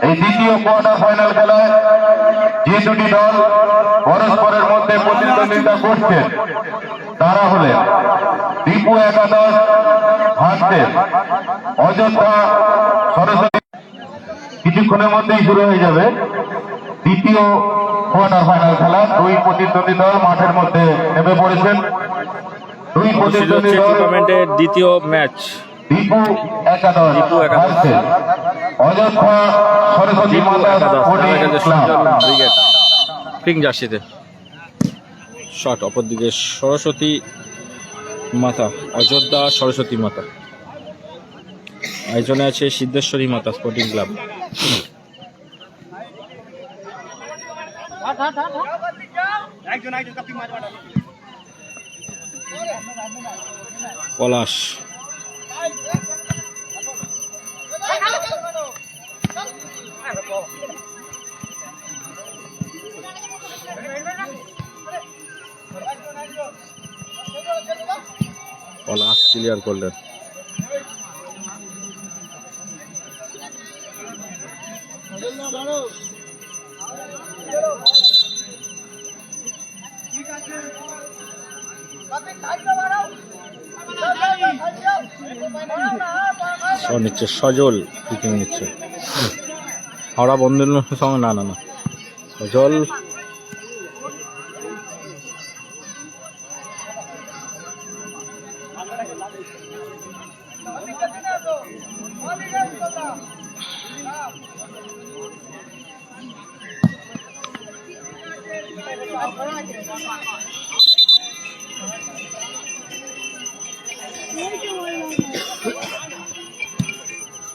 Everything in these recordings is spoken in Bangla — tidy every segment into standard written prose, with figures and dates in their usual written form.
এই দ্বিতীয় কোয়ার্টার ফাইনাল খেলায় যে দুটি দল পরস্পরের মধ্যে প্রতিদ্বন্দ্বিতা করছেন তারা হলেন দীপু একাদশ ভার্সেস অযোধ্যা সরস্বতী। কিছুক্ষণের মধ্যেই শুরু হয়ে যাবে দ্বিতীয় কোয়ার্টার ফাইনাল খেলা। দুই প্রতিদ্বন্দ্বী দল মাঠের মধ্যে নেমে পড়েছেন। দুই প্রতিদ্বন্দ্বী দল দ্বিতীয় ম্যাচ দীপু একাদশ ভার্সেস অযোধ্যা সরস্বতী মাতা স্পোর্টিং ক্লাব। পিঙ্ক জার্সিতে শট, অপরদিকে সরস্বতী মাতা, অযোধ্যা সরস্বতী মাতা। আয়োজনে আছে সিদ্ধেশ্বরী মাতা স্পোর্টিং ক্লাব। পলাশ পলাশ ক্লিয়ার করলেন। নিচ্ছে সজল পিকিং নিচ্ছে হাওড়া বন্ধুর সঙ্গে। না না না সজল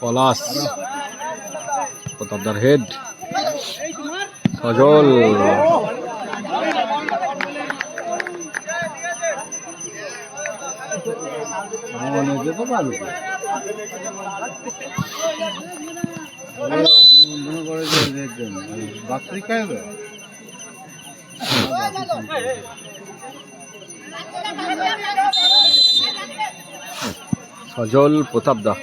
পলাশ প্রতাপদার হেড, সজল সজল প্রতাপদা।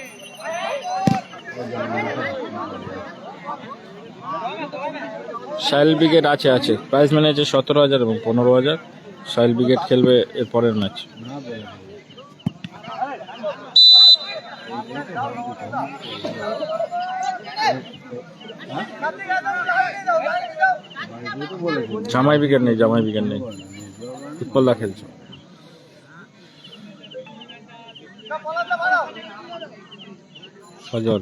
সাইল ব্রিগেড আছে প্রাইজ মানে আছে 17,000 এবং 15,000। সাইল ব্রিগেড খেলবে এর পরের ম্যাচ। জামাই ব্রিগেড নেই, ফুটবলদা খেলছে। সজল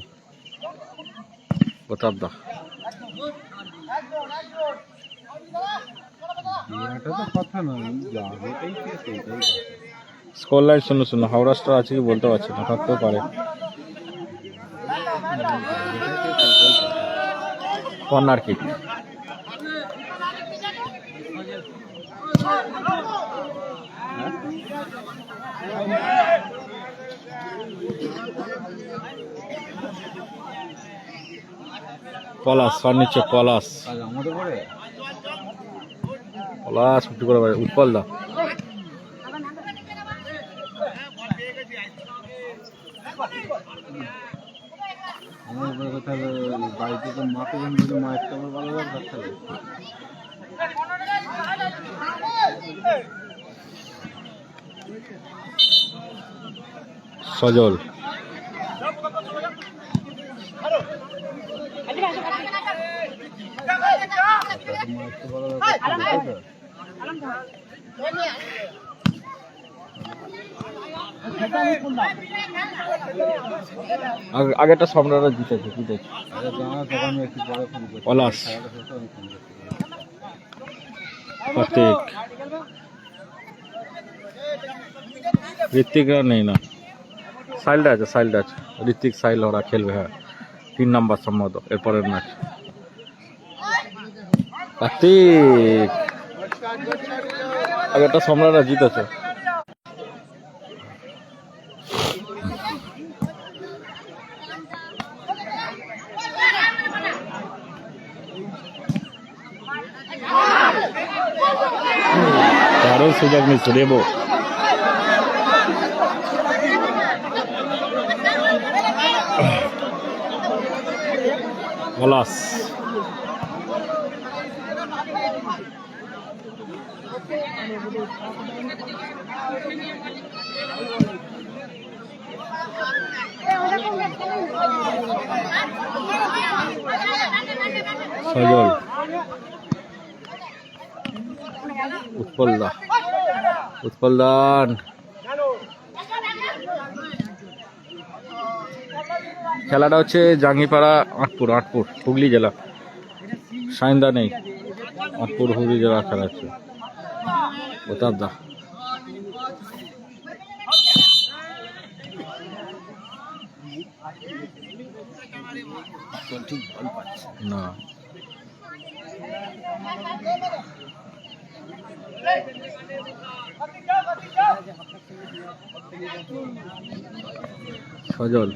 প্রতাপদা। স্কোর লাইন শুনো হাওড়া স্টার আছে কি বলতে পারছি না, থাকতেও পারে। কর্নার কিক, পলাশ সর নিচ্ছে, পলাশ ছুটি করে উৎপল দা। বাড়িতে তো মাকে মায়ের তো ভালো লাগছে। সজল আগেরটা সম্রাটরা জিতেছে। পলাশ প্রত্যেক ঋত্বিকরা নেই না, সাইলটা আছে ঋত্বিক সাইল ওরা খেলবে। হ্যাঁ 3 নাম্বার সম্ভবত এরপরের ম্যাচ। কার্তিক আগেরটা সম্রাটরা জিতেছে। দারুণ সুযোগ নিচ্ছে রেবো। পলাশ, সজল, উৎপলদা, উৎপলদান। খেলাটা হচ্ছে জাঙ্গিপাড়া আটপুর, আটপুর হুগলি জেলা। সাইন্দা নেই, আটপুর হুগলি জেলা খেলা হচ্ছে। প্রতাপদা, না সজল,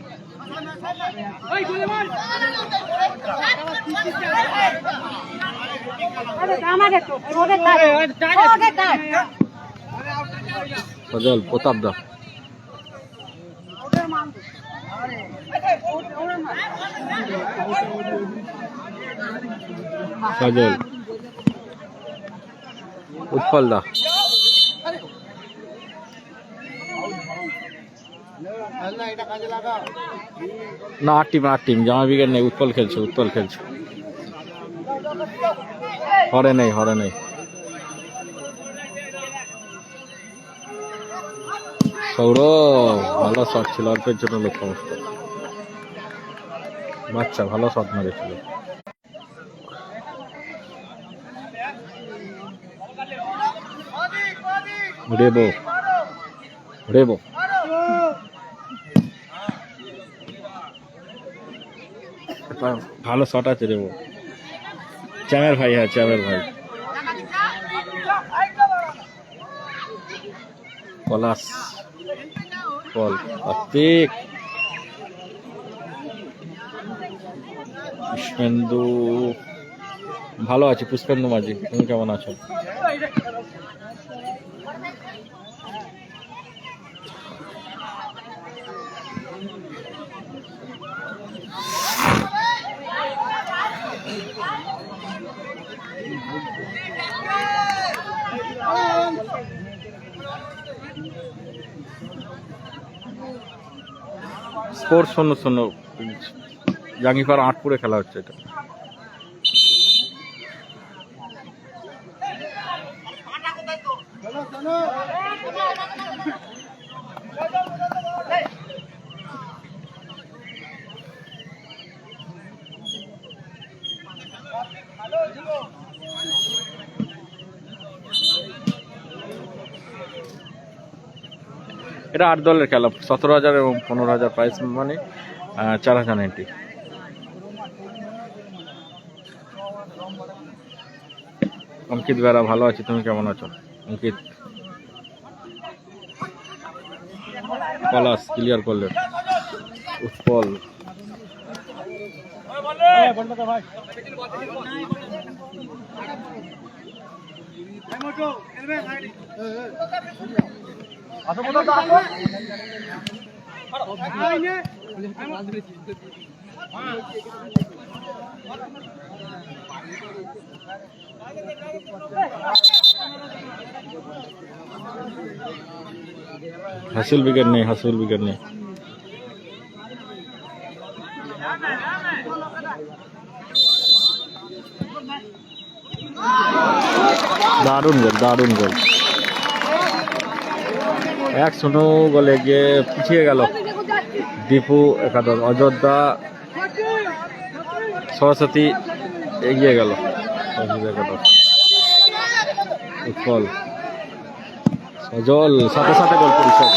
সজল, প্রতাপদা, সজল, উৎপলদা, না আট টিম জামা বিকেট নেই। উৎপল খেলছে, উৎপল খেলছে। হরে নেই, হরে নেই। সৌরভ ভালো শট ছিল, অল্পের জন্য লক্ষ্য নষ্ট। বাচ্চা ভালো শট মেরেছিল। রেবো, রেবো, ভালো শট আছে রেবো। চ্যামের ভাই, হ্যাঁ চ্যামের ভাই। পলাশ, পল, কার্তিক, পুষ্পেন্দু ভালো আছে। পুষ্পেন্দু মাঝি, তুমি কেমন আছো? স্কোর 0-0, জাঙ্গিপাড়া আটপুরে খেলা হচ্ছে এটা। এটা 8 দলের খেলা, 17,000 এবং 15,000 প্রাইস মানে 4,000 এন্ট্রি। অঙ্কিত বেড়া ভালো আছে, তুমি কেমন আছো? অঙ্কিত, পলাশ ক্লিয়ার করলেন। উৎপল, হাসিল উইকেট নেই, হাসিল উইকেট নেই। দারুণ গোল, দারুণ গোল। 1-0 গোলে গিয়ে পিছিয়ে গেল দীপু একাদশ। অযোধ্যা, সরস্বতী এগিয়ে গেল একাদশ। উৎপল, সজল, সাথে সাথে গোল পরিশোধ।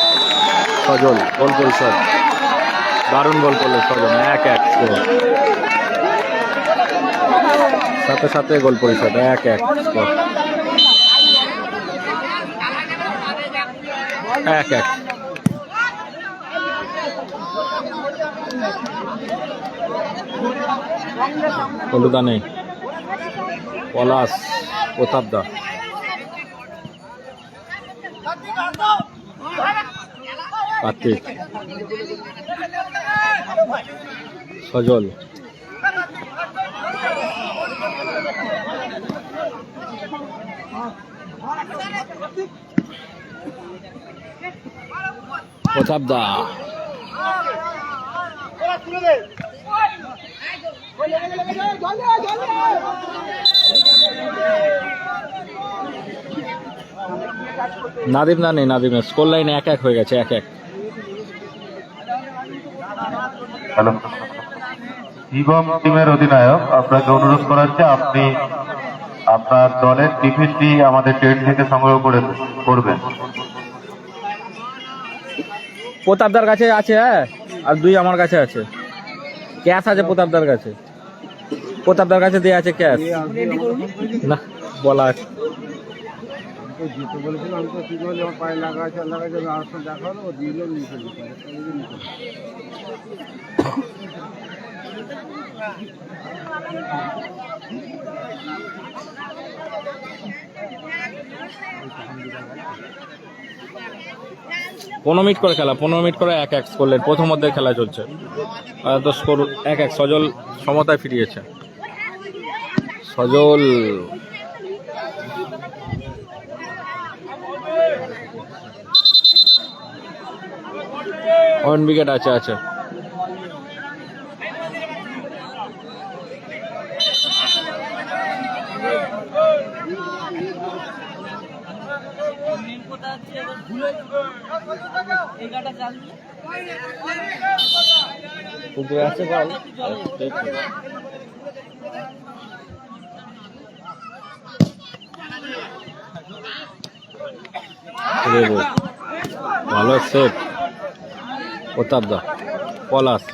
সজল গোল পরিশোধ, দারুণ গোল করলো সজল। 1-1 স্কোর, সাথে সাথে গোল পরিশোধ। 1-1 স্কোর, 1-1। হলুদা নেই। পলাশ, প্রতাপদা, কার্তিক, সজল, প্রতাপ দা নাদিম না নেই, নাদিমের স্কোর লাইনে 1-1 হয়ে গেছে, 1-1। হ্যালো, শিবম টিমের অধিনায়ক আপনাকে অনুরোধ করা হচ্ছে আপনি আপনার দলের টিফিনটি আমাদের ট্রেন থেকে সংগ্রহ করবেন। প্রতাপদার কাছে আছে, হ্যাঁ, আর 2 আমার কাছে আছে। ক্যাশ আছে প্রতাপদার কাছে, প্রতাপদার কাছে দিয়ে আছে ক্যাশ। না বলা আছে। যেতে বলেছিল, আমি তো কি বলি আমার পায়ে লাগা আছে, আর সব দেখা হলো, ও দিল নিচে দিতে। পনেরো মিনিট করে খেলা, 15 মিনিট করে 1-1 করলেন। প্রথম অর্ধের খেলা চলছে, তো স্কোর 1-1। সজল সমতায় ফিরিয়েছে। সজল অন উইকেট আছে আছে। পুকুরে আছে বল, ভালো সেভ প্রতাপ দা। পলাশ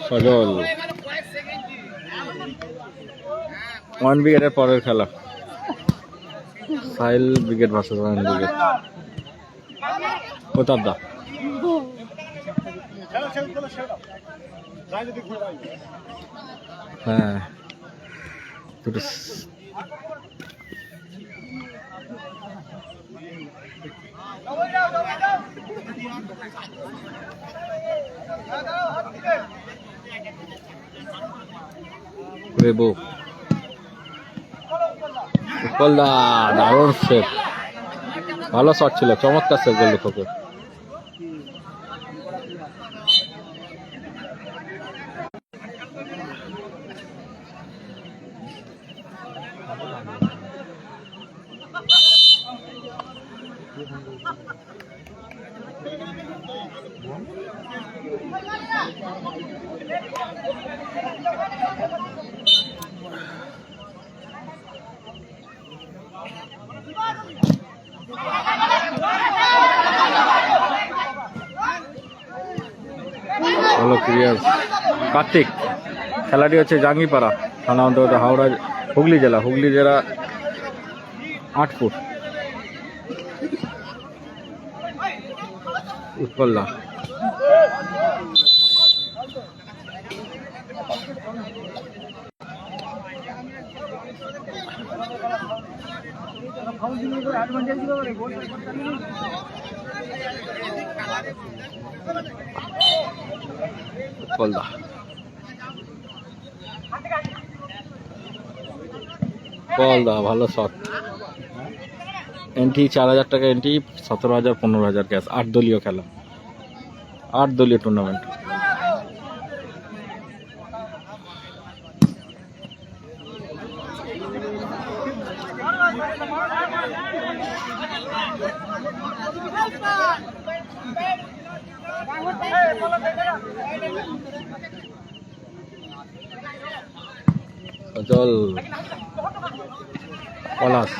সজল 1 উইকেটের পরের খেলা, সাহিল উইকেট ভার্সেস 1 উইকেট। প্রতাপ দা হ্যাঁ দুটো রেবো উৎপলদা দারুণ সেভ, ভালো শট ছিল, চমৎকার সেভ গোলরক্ষকের। ভালো ক্লিয়ার কার্তিক। খেলাটি হচ্ছে জাঙ্গিপাড়া, থানা অন্তর্গত হাওড়া, হুগলি জেলা 8 উৎপল্লা উৎপলদা উৎপলদা ভালো শট। এন্ট্রি 4000 টাকা এন্ট্রি, 17,000 15,000 ক্যাশ। 8 দলীয় খেলা, 8 দলীয় টুর্নামেন্ট। সজল পলাশ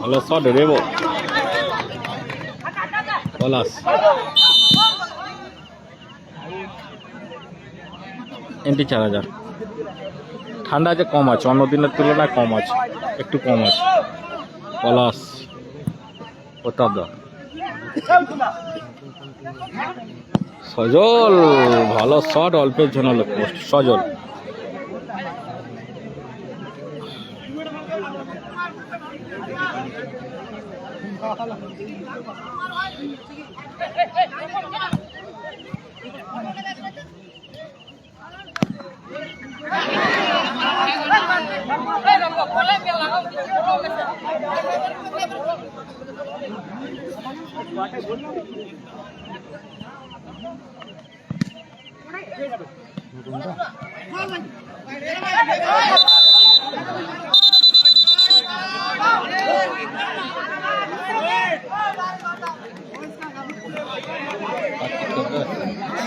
ভালো শট রেবো পলাশ। এন্ট্রি 4000। ঠান্ডা আছে, কম আছে, অন্য দিনের তুলনায় কম আছে, একটু কম আছে। পলাশ প্রতাপ দা সজল ভালো শট, অল্পের জন্য পোস্ট। সজল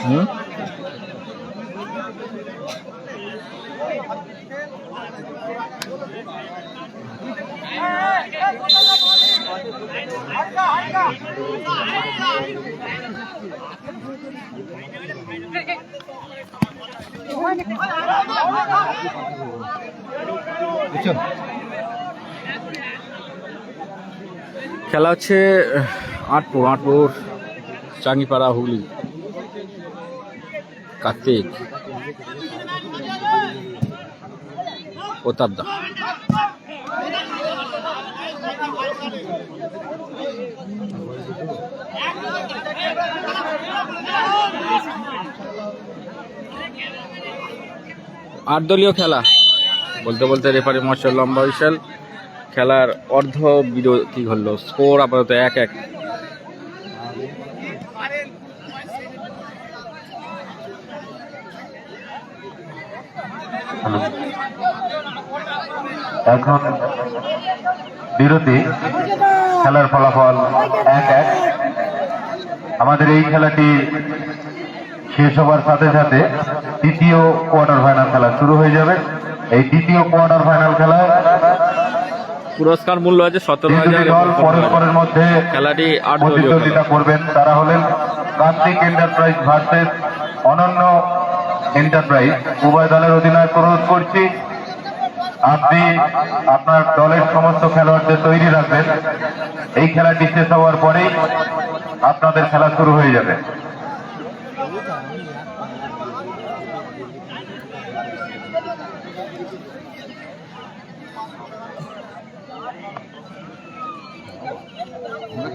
হুম খেলা হচ্ছে আটপুর চাঙ্গিপাড়া হুগলি। কার্তিক প্রতাপদা আট দলীয় খেলা বলতে বলতে রেফারি মশাল লম্বা বিশাল খেলার অর্ধ বিরতি হলো। স্কোর আপাতত 1-1। এখন বিরতি, খেলার ফলাফল 1-1। আমাদের এই খেলাটি শেষ হবার সাথে সাথে দ্বিতীয় কোয়ার্টার ফাইনাল খেলা শুরু হয়ে যাবে। এই দ্বিতীয় কোয়ার্টার ফাইনাল খেলায় পুরস্কার মূল্য আছে 17,000। দল পরস্পরের মধ্যে খেলাটি 8 দলীয় প্রতিদ্বন্দ্বিতা করবেন। তারা হলেন কার্তিক এন্টারপ্রাইজ ভার্সেস অনন্য এন্টারপ্রাইজ। উভয় দলের অধিনায়ক অনুরোধ করছি আপনি আপনার দলের সমস্ত খেলোয়াড়দের তৈরি রাখবেন। এই খেলাটি শেষ হওয়ার পরেই আপনাদের খেলা শুরু হয়ে যাবে।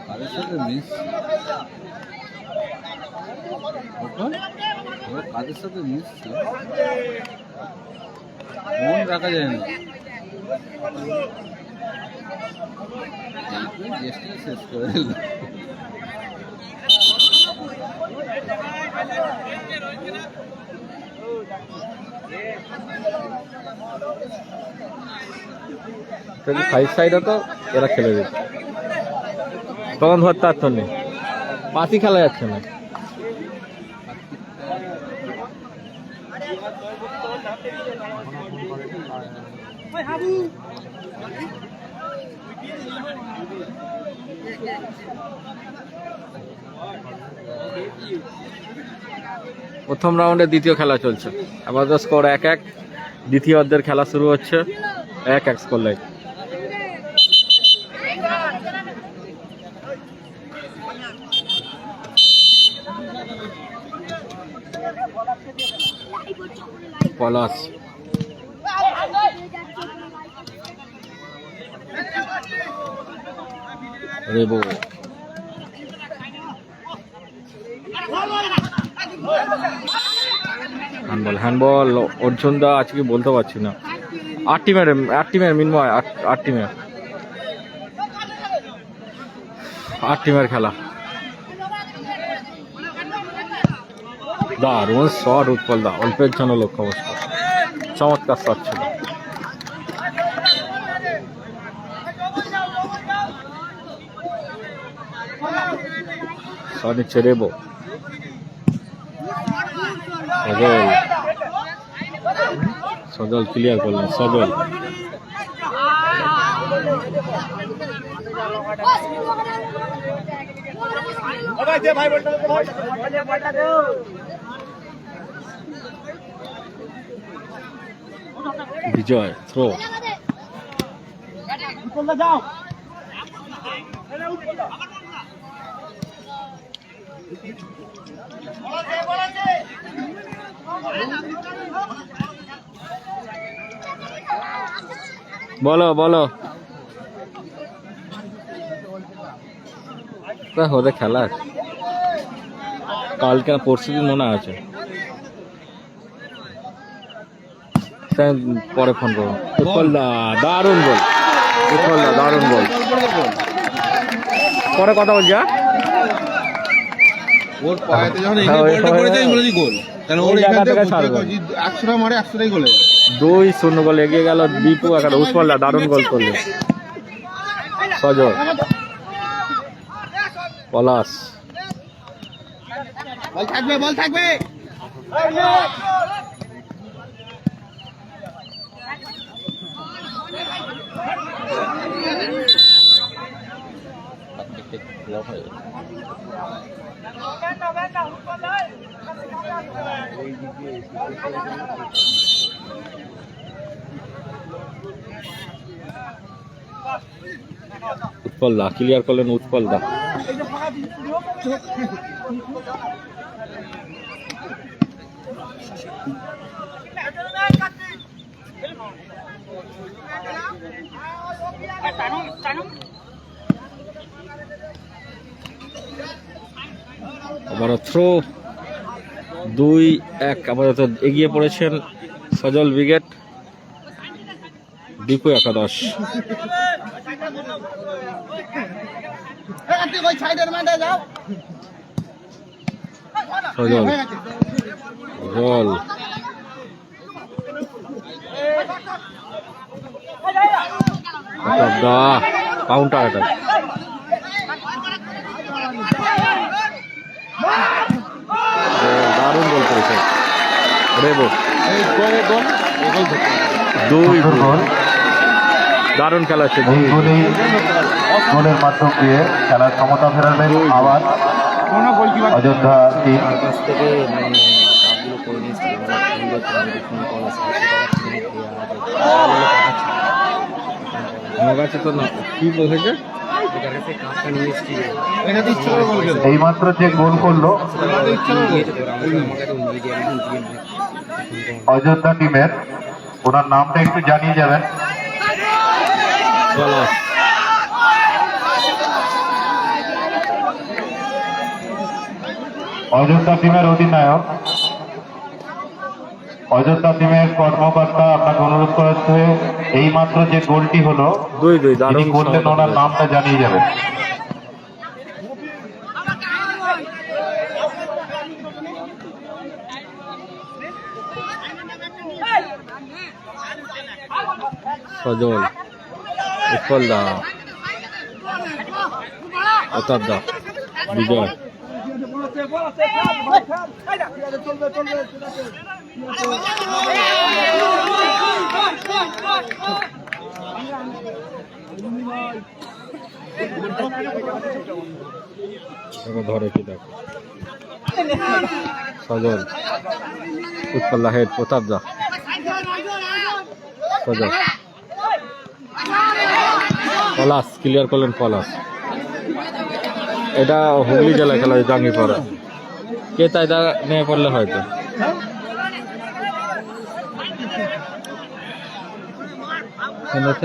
কাদের সাথে মিশছি কাদের সাথে মিশছি মন রাখা যায় না। শেষ করে দিল। ফাইভ সাইড তো এরা খেলে দিত তখন ধরতে পারত না, পাতি খেলা যাচ্ছে না। প্রথম রাউন্ডে দ্বিতীয় খেলা চলছে, আপাতত স্কোর 1-1। দ্বিতীয় অর্ধের খেলা শুরু হচ্ছে 1-1 স্কোর লাইন। পলাশ রেবো হ্যান্ডবল অর্জুন দা আজকে বলতে পারছি না। 8 টিমের মিনময় 8 টিমের খেলা। দারুণ শট উৎপল দা, অল্পের জন্য লক্ষ্য অবস্থা, চমৎকার শট ছিল। শট নিচ্ছে রেবো, সজল ক্লিয়ার করলেন। সজল বিজয় থ্রো, বলো ওদের খেলা আছে কালকে না পরশু দিন মনে আছে। তাই পরে ফোন করবো। উৎপল দা দারুণ গোল, উৎপল দা দারুণ গোল। পরে কথা বলছি। ওর পায়েতে যখন এই গোলটা করেছে আমি বলেছি গোল, কারণ ওর এখান থেকে 100টা মারে 100টাই গোলে। 2-0 গোল এগিয়ে গেল দীপু একাদশ। উৎপল দা দারুণ গোল করলো। সজল, পলাশ, বল থাকবে, বল থাকবে। উৎপল দা ক্লিয়ার করলেন। উৎপল দা আবার থ্রো। 2-1 আপাতত এগিয়ে পড়েছেন সজল ব্রিগেড, দীপু একাদশ। সজল, জল, কাউন্টার অ্যাটাক। দারুণ গোল করেছে রেবো। 2 গোল, দারুণ খেলা হচ্ছে। গোলের মাধ্যম দিয়ে খেলার ক্ষমতা ফেরাবেন আবার অযোধ্যা টিম। আমার কাছে তো না কি বলেছে, এইমাত্র যে গোল করলো অযোধ্যা টিমের, ওনার নামটা একটু জানিয়ে যাবেন। অযোধ্যা টিমের অধিনায়ক, অযোধ্যা টিমের কর্মকর্তা, আপনাকে অনুরোধ করা হচ্ছে এইমাত্র যে গোলটি হলো 2-2 যিনি দারুণ করলেন ওনার নামটা জানিয়ে যাবেন। সজল, উৎপল দা, প্রতাপ দা, বিজয়। ধরে কি দেখো, সজল, উৎপল দা হেড, প্রতাপ দা, সজল, পলাশ ক্লিয়ার করলেন। পলাশ, এটা হুগলি জেলায় খেলা হয়, জাঙ্গিপাড়া। কে তাই দা নিয়ে পড়লে হয়তো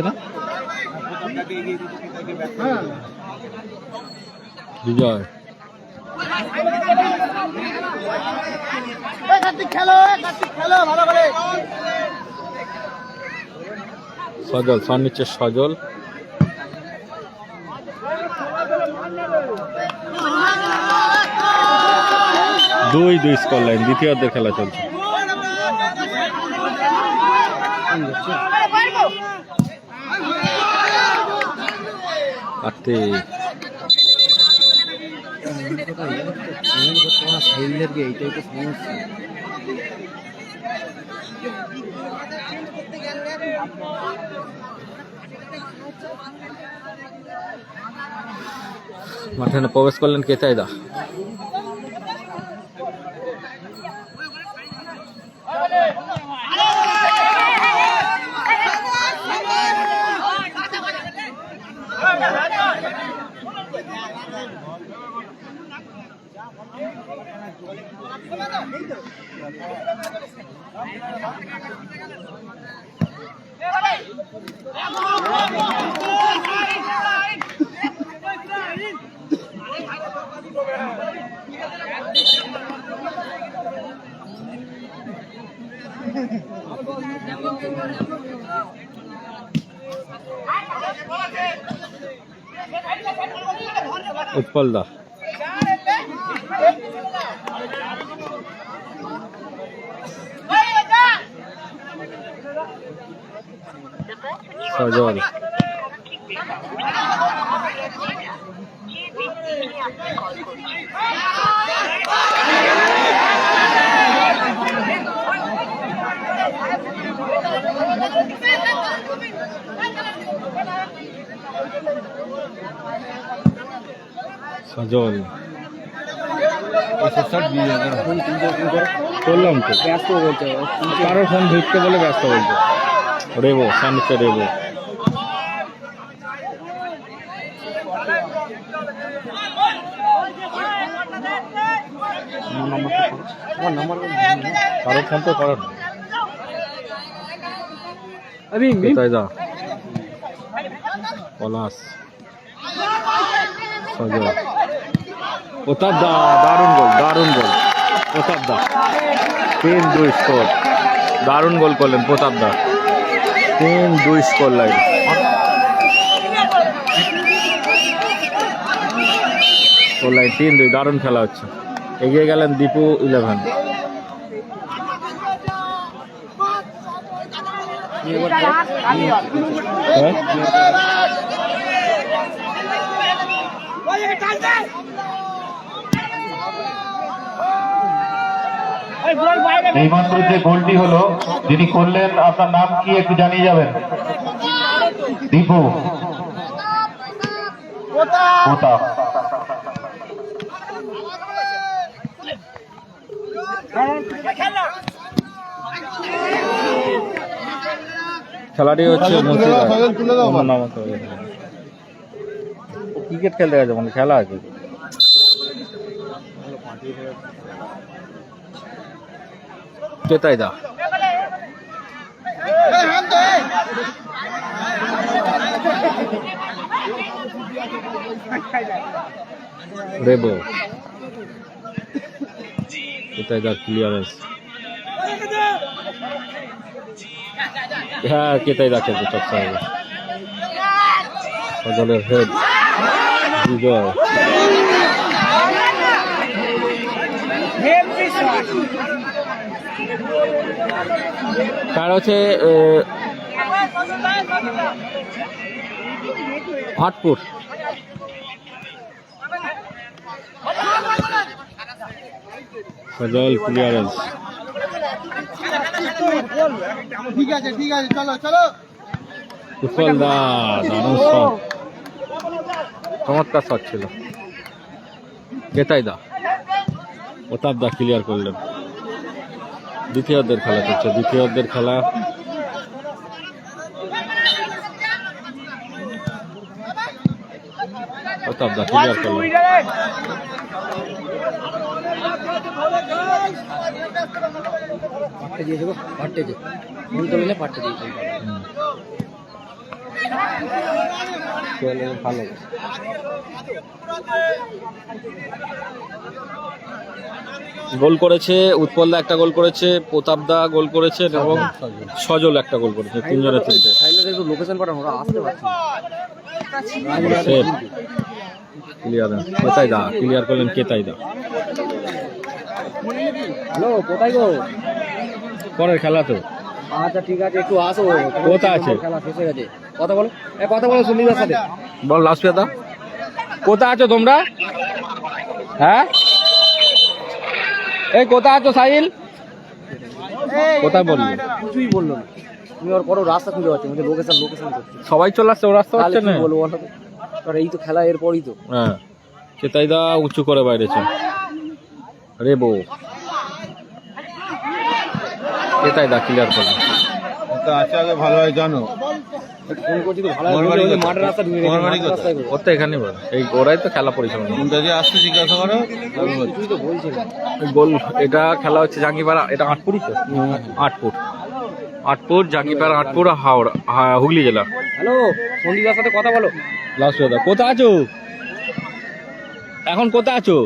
না। বিজয়, সজল সার নিচ্ছে। সজল, 2-2 স্কোর লাইন। দ্বিতীয়ার্ধের খেলা চলছে। মাঠে প্রবেশ করলেন কেতাইদা। উৎপল দা সজল সজল করলাম তো ব্যস্ত বলছে কারোর ফোন ধরতে বলে ব্যস্ত বলছে রেবো সামনে রেবো কারোর ফোন তো করার কোথায় দা পলাশ সজল প্রতাপ দা দারুণ গোল প্রতাপ দা 3-2 স্কোর দারুণ গোল করলেন প্রতাপ দা 3-2 স্কোর লাইন স্কোর লাইন 3-2 দারুণ খেলা হচ্ছে এগিয়ে গেলেন দীপু 11 এইমাত্র যে গোলটি হলো যিনি করলেন আপনার নাম কি একটু জানিয়ে যাবেন? দীপু প্রতাপ। খেলাটি হচ্ছে ক্রিকেট খেলতে গেছে মানে খেলা আছে কেতাই দা রেবো কেতাই দা ক্লিয়ারেন্স হ্যাঁ কেতাই দা খেলতে চর্চা হবে সজলের হেড বিজয় তার হচ্ছে আটপুর সজল ক্লিয়ারেন্স ঠিক আছে চলো উৎপল দা দারুণ শট চমৎকার শট ছিল কেতাই দা প্রতাপ দা ক্লিয়ার করলেন দ্বিতীয়ার্ধের খেলা চলছে দ্বিতীয়ার্ধের খেলা প্রতাপ দা ক্লিয়ার করলেন ভালো গোল করেছে উৎপল দা একটা গোল করেছে প্রতাপ দা গোল করেছেন এবং সজল একটা গোল করেছে তিনজনের তিনটে লোকেশন পাঠানো ওরা আসতে পারছে ক্লিয়ারেন্স কেতাই দা ক্লিয়ার করলেন কেতাই দা হ্যালো কোথায় গো পরের খেলা তো আচ্ছা ঠিক আছে একটু আসো কোথায় আছে খেলা শেষ হয়ে গেছে কথা বলো সুনীলের সাথে বল লাস্ট দা কোথায় আছো তোমরা হ্যাঁ এই কোথায় আছো সাহিল কোথায় বললো কিছুই বললো না তুমি ওর পরও রাস্তা খুঁজে পাচ্ছি আমাদের লোকেশন সবাই চলে আসছে ও রাস্তা হচ্ছে না বলবো বলো এই তো খেলা এরপরই তো হ্যাঁ কেতাই দা উঁচু করে বাইরেছে রেবো কেতাই দা ক্লিয়ার করলো আছে আগে ভালো হয় জানো ফোন করছি তো ভালো মাঠের রাস্তা ওর তো এখানে এই ওরাই তো খেলা পরিচালনা আসতে জিজ্ঞাসা করো তুই তো বলছিস গোল এটা খেলা হচ্ছে জাঙ্গিপাড়া এটা 8 ফুটই তো 8 ফুট আটপুর, জাঙ্গিপাড়া, আটপুর, হাওড়া, হুগলি জেলা। হ্যালো, সন্দীপদার সাথে কথা বলো। লাস্ট কথা, কোথায় আছো এখন? কোথায় আছো?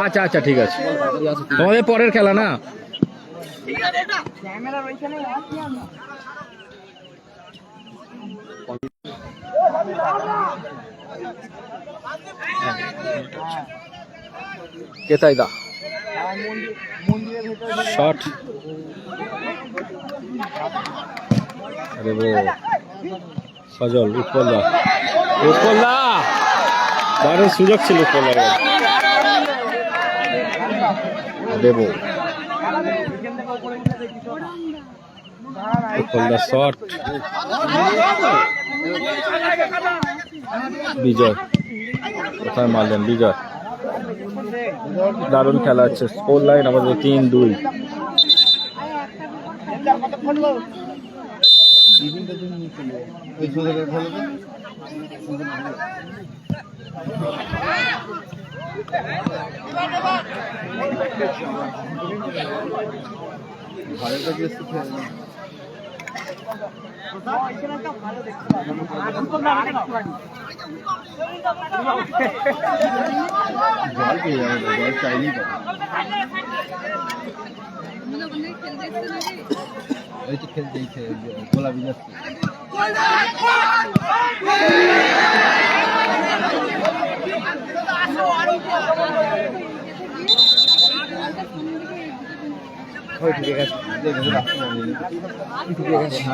আচ্ছা আচ্ছা, ঠিক আছে। তোমাদের পরের খেলা না? কেতাই দা শট। আরে বো সজল, উৎপল দা, উৎপল দা দারুণ সুযোগ ছিল উৎপল দা। দেব উৎপল দা শট। বিজয় কোথায় মারলেন? বিজয়, দারুণ খেলা হচ্ছে। স্কোর লাইন আমাদের 3-2।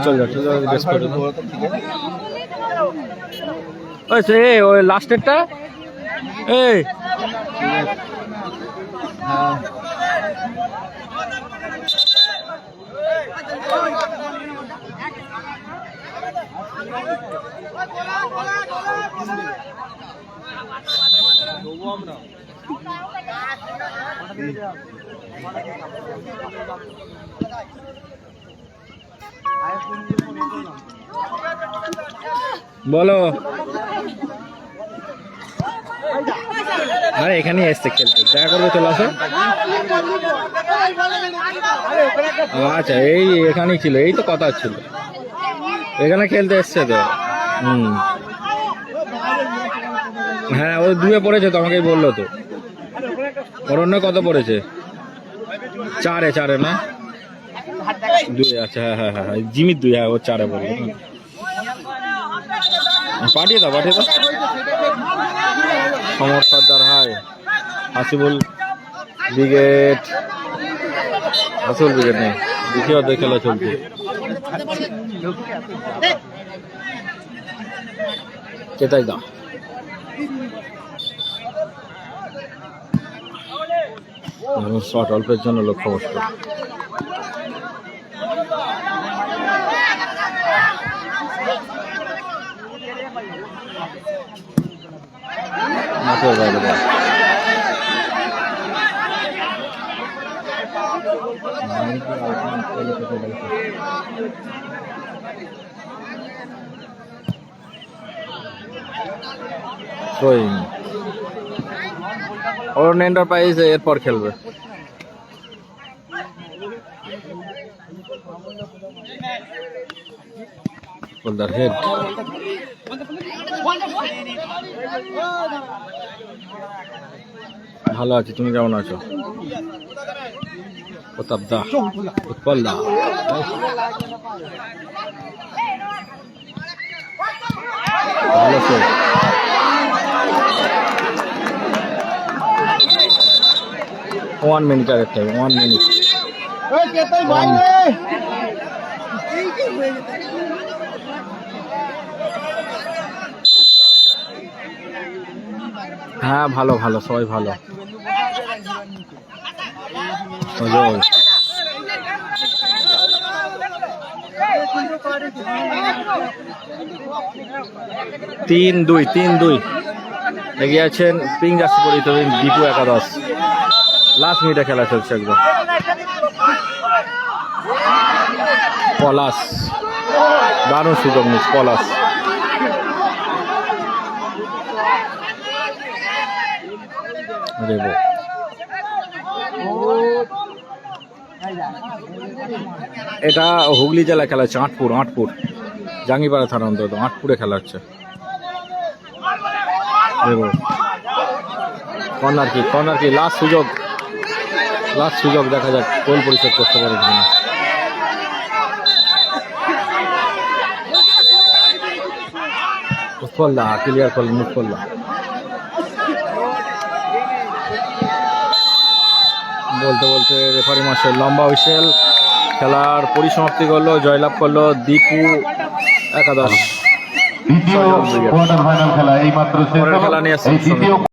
চল ওই লাস্টেরটা। এই বলো। আরে এখানে এসছে খেলতে, দেখা করবে, চলে আসো। আচ্ছা, এই এখানেই ছিল, এই তো কথা ছিল, এখানে খেলতে এসছে তো। হ্যাঁ, ও 2-এ পড়েছে তো, আমাকেই বললো তো। ওর অন্য কত পড়েছে? 4-এ না 2-এ। আচ্ছা, হ্যাঁ হ্যাঁ হ্যাঁ, জিমির 2, হ্যাঁ ও 4-এ বললো। পাঠিয়ে দাও। Samar Sardar, hi Hasibul brigade, Hasibul brigade নেই, দ্বিতীয় খেলা চলছে। কেতাই দা শট, অল্পের জন্য লক্ষ্যবস্তু। মাঠের বাইরে বল। অরুণ এন্টারপ্রাইজ এরপর খেলবে। হেড ভালো আছি, তুমি কেমন আছো? প্রতাপ দা, উৎপল দা, ভালো তো। 1 মিনিট আর একটা, 1 মিনিট। হ্যাঁ, ভালো সবাই ভালো। 3-2 এগিয়ে আছেন পিং জার্সি পরিহিত দীপু একাদশ। লাস্ট মিনিটে খেলা চলছে একদম। পলাশ, দারুণ সুযোগ মিস পলাশ। এটা হুগলি জেলায় খেলা হচ্ছে, আটপুর জাঙ্গিপাড়া থানা অন্তত, আটপুরে খেলা হচ্ছে। কর্নার কি লাস্ট সুযোগ দেখা যাক গোল পরিশোধ করতে পারে কিনা। মুফল্লা ক্লিয়ার করলেন মুফল্লা। বলতে রেফারি মাস্টার লম্বা হুইসেল, খেলার পরিসমাপ্তি করলো, জয়লাভ করলো দীপু একাদশ। দ্বিতীয় কোয়ার্টার ফাইনাল খেলা এই মাত্র শেষ পরের হলো। খেলা নিয়ে আসছি। এই দ্বিতীয়